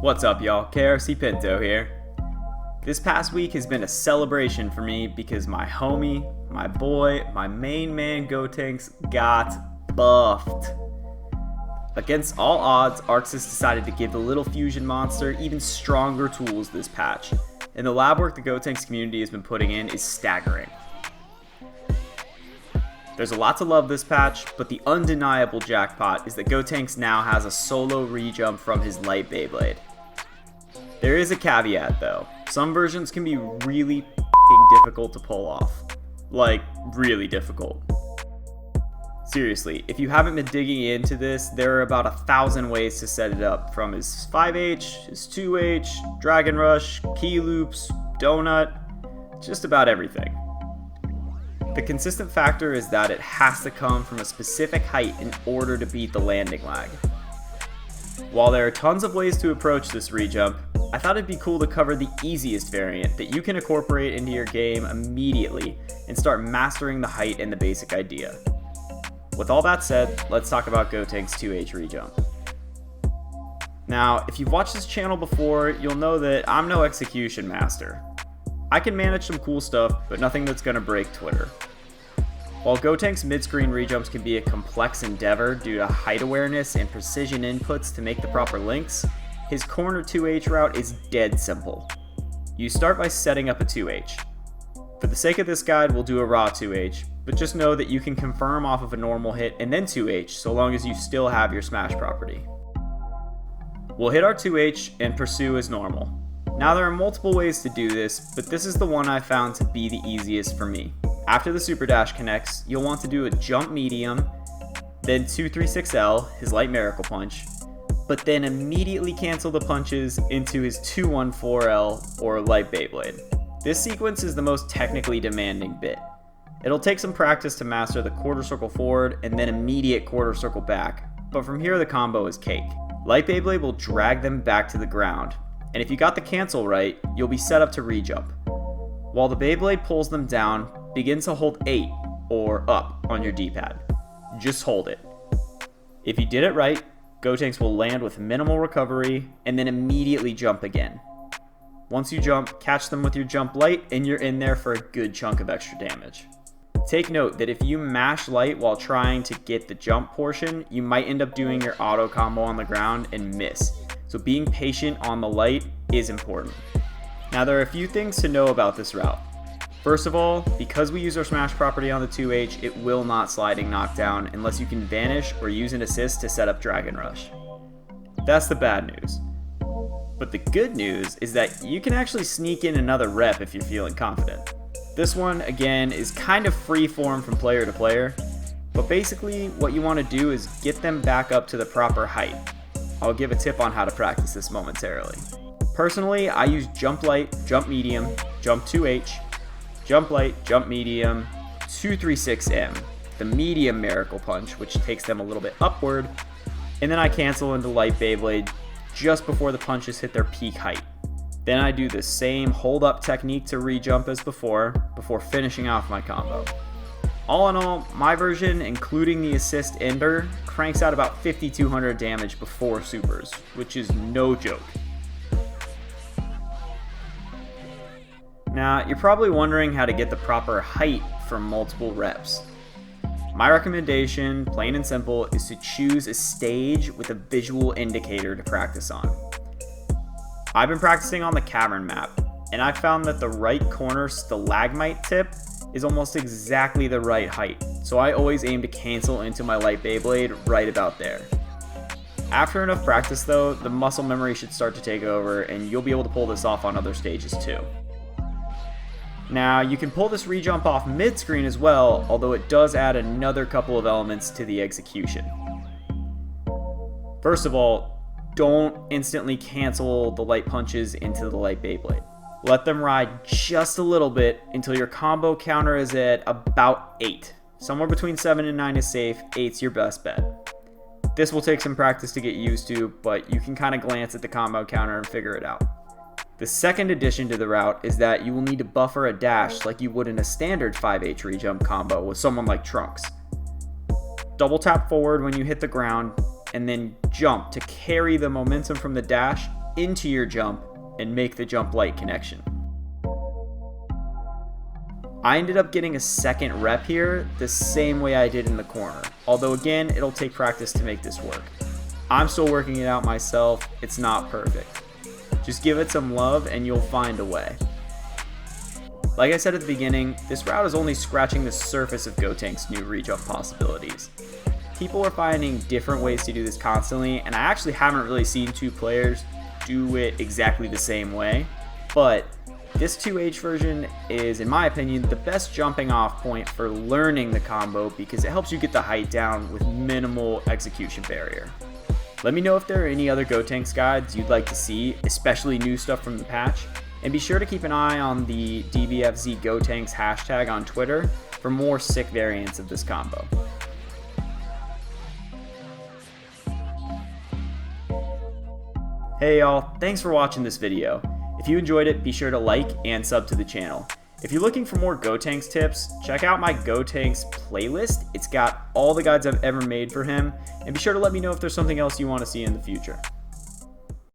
What's up, y'all? KRCPinto here. This past week has been a celebration for me because my homie, my boy, my main man Gotenks got buffed. Against all odds, Arxis decided to give the little fusion monster even stronger tools this patch, and the lab work the Gotenks community has been putting in is staggering. There's a lot to love this patch, but the undeniable jackpot is that Gotenks now has a solo rejump from his light beyblade. There is a caveat though. Some versions can be really difficult to pull off. Like, really difficult. Seriously, if you haven't been digging into this, there are about 1,000 ways to set it up, from his 5H, his 2H, Dragon Rush, key loops, donut, just about everything. The consistent factor is that it has to come from a specific height in order to beat the landing lag. While there are tons of ways to approach this rejump, I thought it'd be cool to cover the easiest variant that you can incorporate into your game immediately and start mastering the height and the basic idea. With all that said, let's talk about Gotenks 2H rejump. Now, if you've watched this channel before, you'll know that I'm no execution master. I can manage some cool stuff, but nothing that's gonna break Twitter. While Gotenks mid-screen rejumps can be a complex endeavor due to height awareness and precision inputs to make the proper links, his corner 2H route is dead simple. You start by setting up a 2H. For the sake of this guide, we'll do a raw 2H, but just know that you can confirm off of a normal hit and then 2H so long as you still have your smash property. We'll hit our 2H and pursue as normal. Now there are multiple ways to do this, but this is the one I found to be the easiest for me. After the super dash connects, you'll want to do a jump medium, then 236L, his light miracle punch, but then immediately cancel the punches into his 214L or light Beyblade. This sequence is the most technically demanding bit. It'll take some practice to master the quarter circle forward and then immediate quarter circle back, but from here the combo is cake. Light Beyblade will drag them back to the ground, and if you got the cancel right, you'll be set up to rejump. While the Beyblade pulls them down, begin to hold 8 or up on your D-pad. Just hold it. If you did it right, Gotenks will land with minimal recovery and then immediately jump again. Once you jump, catch them with your jump light and you're in there for a good chunk of extra damage. Take note that if you mash light while trying to get the jump portion, you might end up doing your auto combo on the ground and miss. So being patient on the light is important. Now there are a few things to know about this route. First of all, because we use our smash property on the 2H, it will not sliding knockdown unless you can vanish or use an assist to set up Dragon Rush. That's the bad news. But the good news is that you can actually sneak in another rep if you're feeling confident. This one, again, is kind of free form from player to player, but basically what you want to do is get them back up to the proper height. I'll give a tip on how to practice this momentarily. Personally, I use jump light, jump medium, jump 2H, jump light, jump medium, 236M, the medium miracle punch, which takes them a little bit upward, and then I cancel into light Beyblade just before the punches hit their peak height. Then I do the same hold up technique to rejump as before finishing off my combo. All in all, my version, including the assist ender, cranks out about 5200 damage before supers, which is no joke. Now, you're probably wondering how to get the proper height from multiple reps. My recommendation, plain and simple, is to choose a stage with a visual indicator to practice on. I've been practicing on the cavern map, and I found that the right corner stalagmite tip is almost exactly the right height, so I always aim to cancel into my light Beyblade right about there. After enough practice though, the muscle memory should start to take over, and you'll be able to pull this off on other stages too. Now, you can pull this rejump off mid-screen as well, although it does add another couple of elements to the execution. First of all, don't instantly cancel the light punches into the light Beyblade. Let them ride just a little bit until your combo counter is at about 8. Somewhere between 7 and 9 is safe, 8's your best bet. This will take some practice to get used to, but you can kind of glance at the combo counter and figure it out. The second addition to the route is that you will need to buffer a dash like you would in a standard 5H rejump combo with someone like Trunks. Double tap forward when you hit the ground, and then jump to carry the momentum from the dash into your jump and make the jump light connection. I ended up getting a second rep here the same way I did in the corner, although again, it'll take practice to make this work. I'm still working it out myself, it's not perfect. Just give it some love and you'll find a way. Like I said at the beginning, this route is only scratching the surface of Gotenks' new rejump possibilities. People are finding different ways to do this constantly, and I actually haven't really seen two players do it exactly the same way, but this 2H version is, in my opinion, the best jumping off point for learning the combo because it helps you get the height down with minimal execution barrier. Let me know if there are any other Gotenks guides you'd like to see, especially new stuff from the patch, and be sure to keep an eye on the DBFZ Gotenks hashtag on Twitter for more sick variants of this combo. Hey y'all, thanks for watching this video. If you enjoyed it, be sure to like and sub to the channel. If you're looking for more Gotenks tips, check out my Gotenks playlist. It's got all the guides I've ever made for him, and be sure to let me know if there's something else you want to see in the future.